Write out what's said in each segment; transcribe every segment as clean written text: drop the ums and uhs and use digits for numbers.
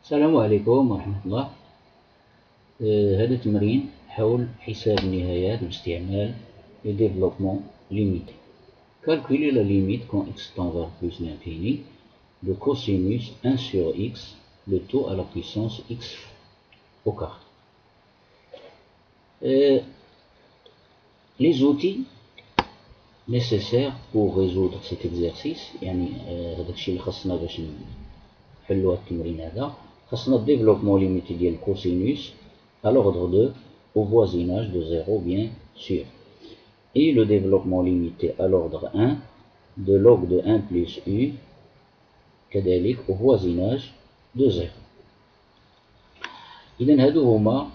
السلام عليكم ورحمة الله. هذا تمرين حول حساب النهايات باستعمال le développement limité. Calculer la limite quand x tend vers plus l'infini de cosinus 1 sur x, le tout à la puissance x au carré. Les outils nécessaires pour résoudre cet exercice, يعني هذاك الشيء اللي خاصنا باش نحلو هذا التمرين هذا، خاصنا الديفلوبمون ليميتي ديال الكوسينوس à l'ordre de au voisinage de 0 bien sûr, et le développement limité à l'ordre 1 de log de 1 plus u كذلك au voisinage de 0. إذن هادو هما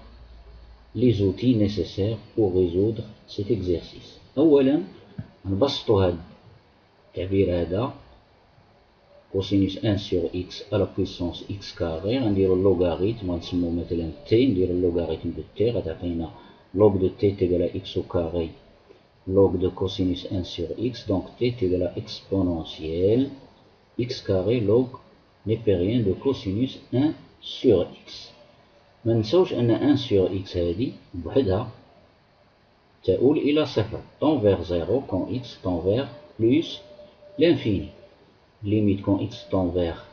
les outils nécessaires pour résoudre cet exercice. أولا نبسطوا هذا التعبير هذا cosinus 1 sur x à la puissance x carré، غنديرو اللوغاريتم غنسموه مثلا t، نديرو اللوغاريتم دو t غتعطينا log de t تيغال à x au carré log de cosinus 1 sur x، donc t تيغال à exponentielle x carré log népérien de cosinus 1 sur x. ما نساوش ان 1 sur x هذه بوحدها تؤول الى صفر tend vers 0 quand x tend vers plus l'infini. Limite quand x tend vers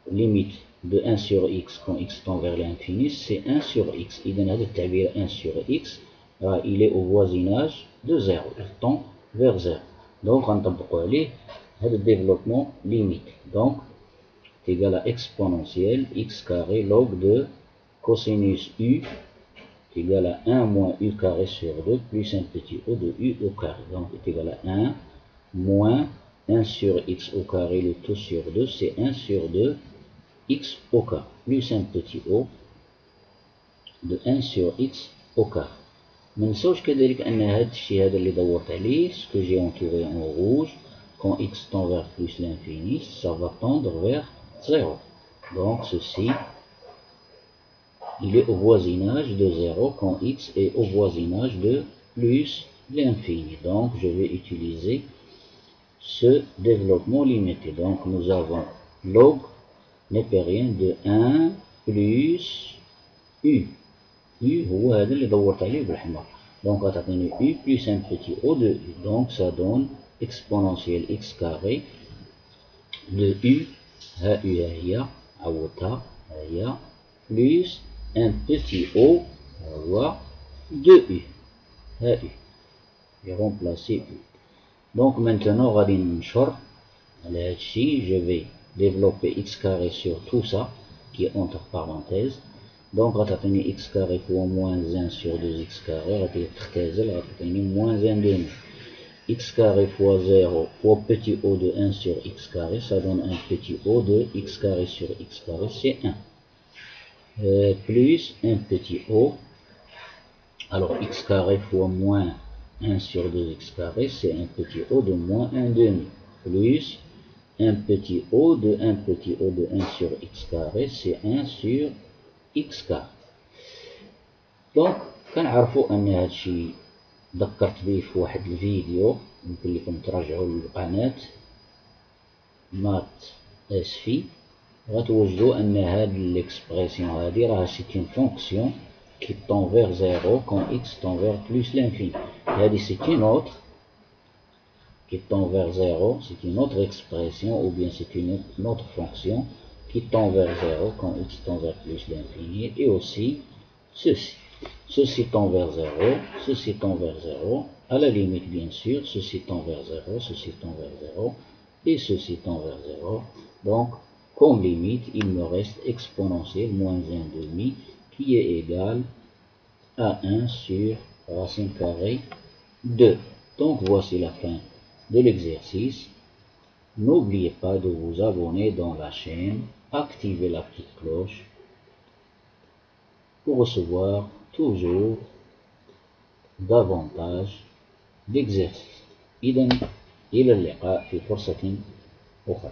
limite de 1 sur x quand x tend vers l'infini, c'est 1 sur x. إذن هذا التعبير 1 sur x il est au voisinage de 0, il tend vers 0. Donc غنطبقوا عليه هذا développement limite. Donc c'est égal à exponentielle x carré log de cosinus u est égal à 1 moins u carré sur 2 plus un petit o de u au carré. Donc est égal à 1 moins 1 sur x au carré, le tout sur 2, c'est 1 sur 2 x au carré, plus un petit o de 1 sur x au carré. ما نساوش كذلك أن هذا الشيء هذا اللي دورت عليه ce que j'ai entouré en rouge, quand x tend vers plus l'infini, ça va tendre vers 0. Donc ceci, il est au voisinage de 0 quand x est au voisinage de plus l'infini. Donc je vais utiliser ce développement limité. Donc nous avons log népérien de 1 plus u. U هو هذا اللي دورت عليه بالحمر. Donc غتعطيني u plus un petit o de u. Donc ça donne exponentielle x carré de u, ها u هي عوضتها هي plus un petit o هو de u, ها u. J'ai remplacé u. Donc maintenant غادي ننشر على هذا الشيء. Je vais développer x carré sur tout ça qui est entre parenthèses. Donc غتعطيني x carré fois moins 1 sur 2x carré غادي تختزل غتعطيني moins 1 demi. X carré fois 0 fois petit o de 1 sur x carré, ça donne un petit o de x carré sur x carré, c'est 1. Plus un petit o, alors x carré fois moins 1 sur 2x carré, c'est un petit o de moins 1 demi. Plus un petit o de 1 petit o de 1 sur x carré, c'est 1 sur x carré. Donc كنعرفوا ان هذا الشيء ذكرت به في واحد الفيديو، يمكن لكم تراجعوا للقناة مات اسفي، غتوجدوا ان هاد ليكسبريسيون هادي راه سيت اون فونكسيون qui tend vers 0 quand x tend vers plus l'infini. هادي c'est une autre qui tend vers 0, c'est une autre expression, ou bien c'est une autre fonction qui tend vers 0 quand x tend vers plus l'infini, et aussi ceci. Ceci tend vers 0, ceci tend vers 0, à la limite bien sûr, ceci tend vers 0, ceci tend vers 0, et ceci tend vers 0. Donc, comme limite, il me reste exponentielle moins 1 demi, qui est égal à 1 sur racine carrée 2. Donc voici la fin de l'exercice. N'oubliez pas de vous abonner dans la chaîne, activer la petite cloche pour recevoir toujours davantage d'exercices. إذن إلى اللقاء في فرصة أخرى.